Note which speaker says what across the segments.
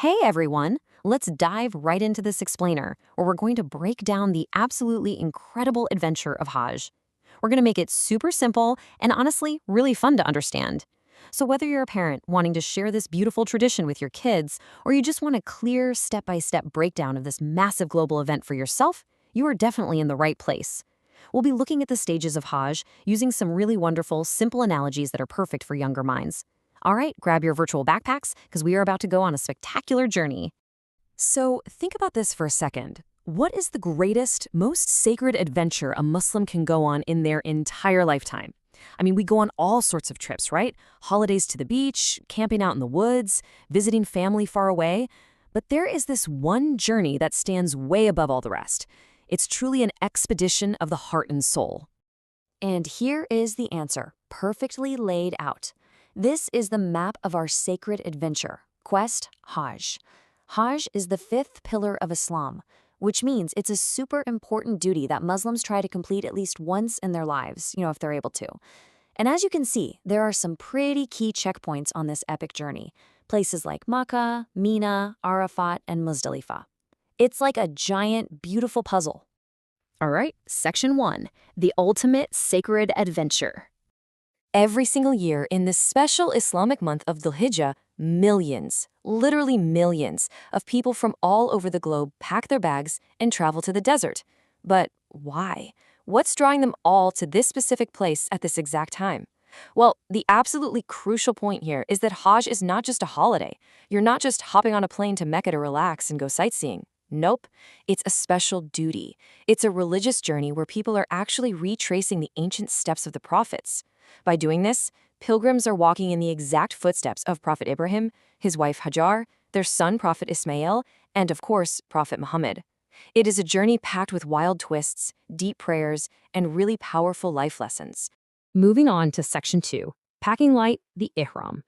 Speaker 1: Hey everyone! Let's dive right into this explainer, where we're going to break down the absolutely incredible adventure of Hajj. We're going to make it super simple and honestly really fun to understand. So whether you're a parent wanting to share this beautiful tradition with your kids, or you just want a clear step-by-step breakdown of this massive global event for yourself, you are definitely in the right place. We'll be looking at the stages of Hajj using some really wonderful, simple analogies that are perfect for younger minds. All right, grab your virtual backpacks because we are about to go on a spectacular journey. So think about this for a second. What is the greatest, most sacred adventure a Muslim can go on in their entire lifetime? I mean, we go on all sorts of trips, right? Holidays to the beach, camping out in the woods, visiting family far away. But there is this one journey that stands way above all the rest. It's truly an expedition of the heart and soul. And here is the answer, perfectly laid out. This is the map of our sacred adventure, Quest Hajj. Hajj is the fifth pillar of Islam, which means it's a super important duty that Muslims try to complete at least once in their lives, if they're able to. And as you can see, there are some pretty key checkpoints on this epic journey, places like Makkah, Mina, Arafat, and Muzdalifah. It's like a giant, beautiful puzzle. All right, Section 1, the ultimate sacred adventure. Every single year in this special Islamic month of Dhul Hijjah, millions, literally millions, of people from all over the globe pack their bags and travel to the desert. But why? What's drawing them all to this specific place at this exact time? Well, the absolutely crucial point here is that Hajj is not just a holiday. You're not just hopping on a plane to Mecca to relax and go sightseeing. Nope, it's a special duty. It's a religious journey where people are actually retracing the ancient steps of the prophets. By doing this, pilgrims are walking in the exact footsteps of Prophet Ibrahim, his wife Hajar, their son Prophet Ismail, and of course, Prophet Muhammad. It is a journey packed with wild twists, deep prayers, and really powerful life lessons. Moving on to Section 2, Packing Light, the Ihram.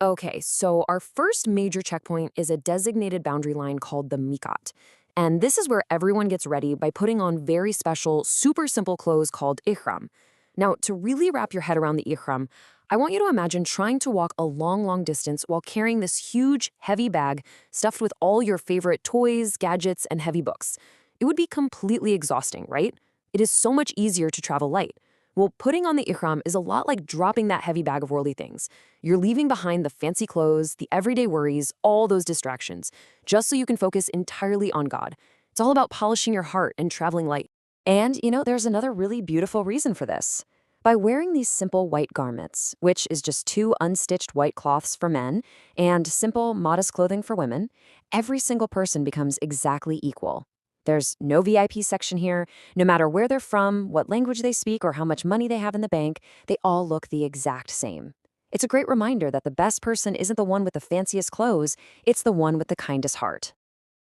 Speaker 1: Okay, so our first major checkpoint is a designated boundary line called the Miqat. And this is where everyone gets ready by putting on very special, super simple clothes called ihram. Now, to really wrap your head around the ihram, I want you to imagine trying to walk a long, long distance while carrying this huge, heavy bag stuffed with all your favorite toys, gadgets, and heavy books. It would be completely exhausting, right? It is so much easier to travel light. Well, putting on the ihram is a lot like dropping that heavy bag of worldly things. You're leaving behind the fancy clothes, the everyday worries, all those distractions, just so you can focus entirely on God. It's all about polishing your heart and traveling light. And, there's another really beautiful reason for this. By wearing these simple white garments, which is just two unstitched white cloths for men and simple, modest clothing for women, every single person becomes exactly equal. There's no VIP section here. No matter where they're from, what language they speak, or how much money they have in the bank, they all look the exact same. It's a great reminder that the best person isn't the one with the fanciest clothes, it's the one with the kindest heart.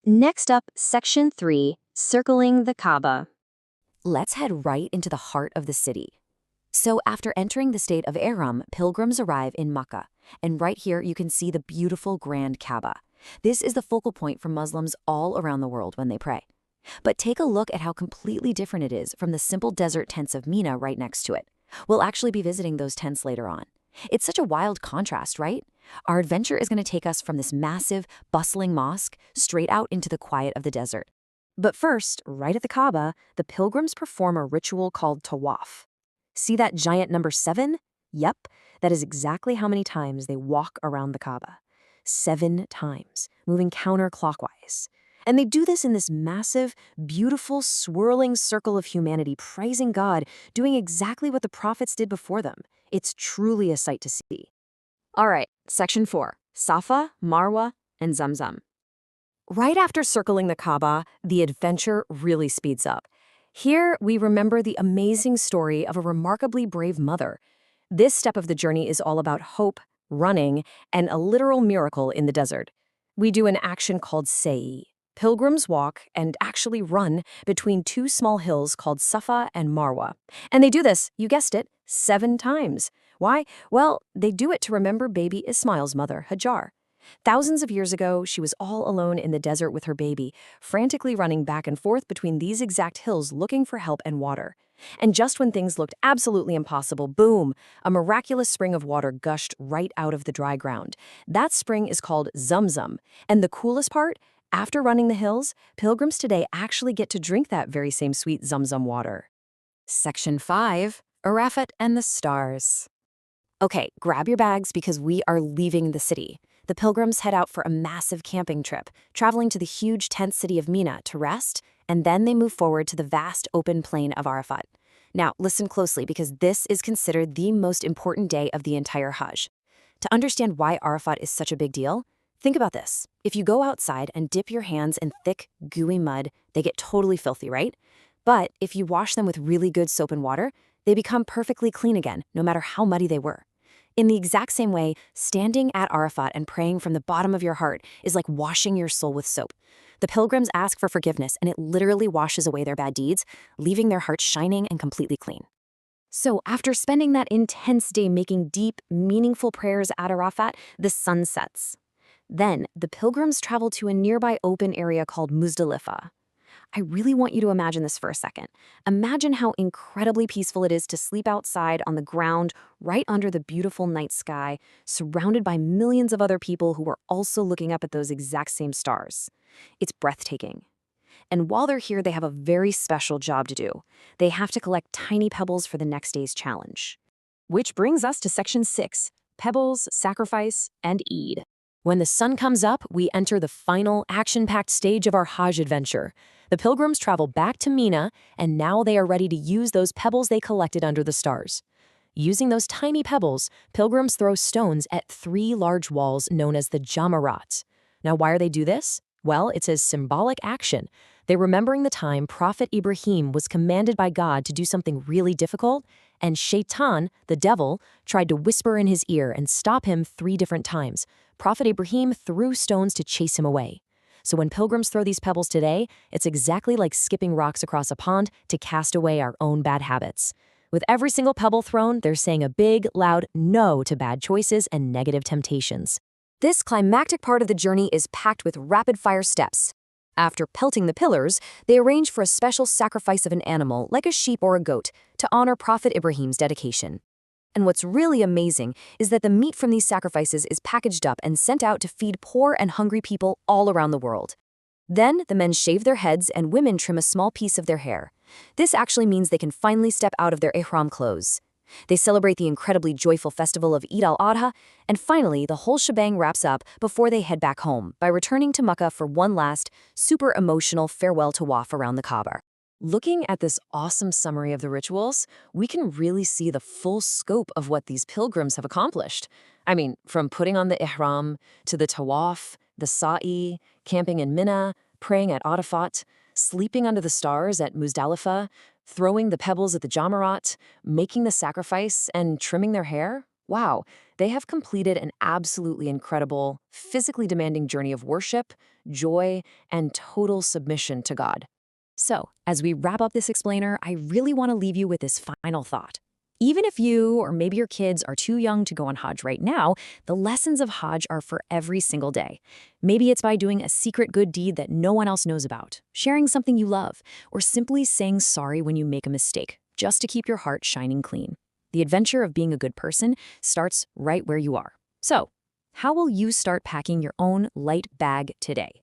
Speaker 1: Next up, Section 3, Circling the Kaaba. Let's head right into the heart of the city. So after entering the state of Ihram, pilgrims arrive in Makkah, and right here you can see the beautiful Grand Kaaba. This is the focal point for Muslims all around the world when they pray. But take a look at how completely different it is from the simple desert tents of Mina right next to it. We'll actually be visiting those tents later on. It's such a wild contrast, right? Our adventure is going to take us from this massive, bustling mosque straight out into the quiet of the desert. But first, right at the Kaaba, the pilgrims perform a ritual called tawaf. See that giant number 7? Yep, that is exactly how many times they walk around the Kaaba. 7 times, moving counterclockwise. And they do this in this massive, beautiful, swirling circle of humanity, praising God, doing exactly what the prophets did before them. It's truly a sight to see. All right, Section 4, Safa, Marwa, and Zamzam. Right after circling the Kaaba, the adventure really speeds up. Here, we remember the amazing story of a remarkably brave mother. This step of the journey is all about hope, running, and a literal miracle in the desert. We do an action called Sa'i. Pilgrims walk and actually run between two small hills called Safa and Marwa. And they do this, you guessed it, 7 times. Why? Well, they do it to remember baby Ismail's mother, Hajar. Thousands of years ago, she was all alone in the desert with her baby, frantically running back and forth between these exact hills looking for help and water. And just when things looked absolutely impossible, boom, a miraculous spring of water gushed right out of the dry ground. That spring is called Zamzam. And the coolest part? After running the hills, pilgrims today actually get to drink that very same sweet Zamzam water. Section 5, Arafat and the Stars. Okay, grab your bags because we are leaving the city. The pilgrims head out for a massive camping trip, traveling to the huge tent city of Mina to rest, and then they move forward to the vast open plain of Arafat. Now, listen closely because this is considered the most important day of the entire Hajj. To understand why Arafat is such a big deal, think about this. If you go outside and dip your hands in thick, gooey mud, they get totally filthy, right? But if you wash them with really good soap and water, they become perfectly clean again, no matter how muddy they were. In the exact same way, standing at Arafat and praying from the bottom of your heart is like washing your soul with soap. The pilgrims ask for forgiveness, and it literally washes away their bad deeds, leaving their hearts shining and completely clean. So after spending that intense day making deep, meaningful prayers at Arafat, the sun sets. Then, the pilgrims travel to a nearby open area called Muzdalifah. I really want you to imagine this for a second. Imagine how incredibly peaceful it is to sleep outside on the ground, right under the beautiful night sky, surrounded by millions of other people who are also looking up at those exact same stars. It's breathtaking. And while they're here, they have a very special job to do. They have to collect tiny pebbles for the next day's challenge. Which brings us to Section 6, Pebbles, Sacrifice, and Eid. When the sun comes up, we enter the final, action-packed stage of our Hajj adventure. The pilgrims travel back to Mina, and now they are ready to use those pebbles they collected under the stars. Using those tiny pebbles, pilgrims throw stones at 3 large walls known as the Jamarat. Now, why do they do this? Well, it's a symbolic action. They're remembering the time Prophet Ibrahim was commanded by God to do something really difficult, and Shaitan, the devil, tried to whisper in his ear and stop him 3 different times. Prophet Ibrahim threw stones to chase him away. So when pilgrims throw these pebbles today, it's exactly like skipping rocks across a pond to cast away our own bad habits. With every single pebble thrown, they're saying a big, loud no to bad choices and negative temptations. This climactic part of the journey is packed with rapid-fire steps. After pelting the pillars, they arrange for a special sacrifice of an animal, like a sheep or a goat, to honor Prophet Ibrahim's dedication. And what's really amazing is that the meat from these sacrifices is packaged up and sent out to feed poor and hungry people all around the world. Then, the men shave their heads and women trim a small piece of their hair. This actually means they can finally step out of their ihram clothes. They celebrate the incredibly joyful festival of Eid al-Adha, and finally, the whole shebang wraps up before they head back home by returning to Mecca for one last, super emotional farewell tawaf around the Kaaba. Looking at this awesome summary of the rituals, we can really see the full scope of what these pilgrims have accomplished. I mean, from putting on the ihram, to the tawaf, the sa'i, camping in Mina, praying at Arafat, sleeping under the stars at Muzdalifah, throwing the pebbles at the Jamarat, making the sacrifice, and trimming their hair. Wow, they have completed an absolutely incredible, physically demanding journey of worship, joy, and total submission to God. So, as we wrap up this explainer, I really want to leave you with this final thought. Even if you, or maybe your kids, are too young to go on Hajj right now, the lessons of Hajj are for every single day. Maybe it's by doing a secret good deed that no one else knows about, sharing something you love, or simply saying sorry when you make a mistake, just to keep your heart shining clean. The adventure of being a good person starts right where you are. So, how will you start packing your own light bag today?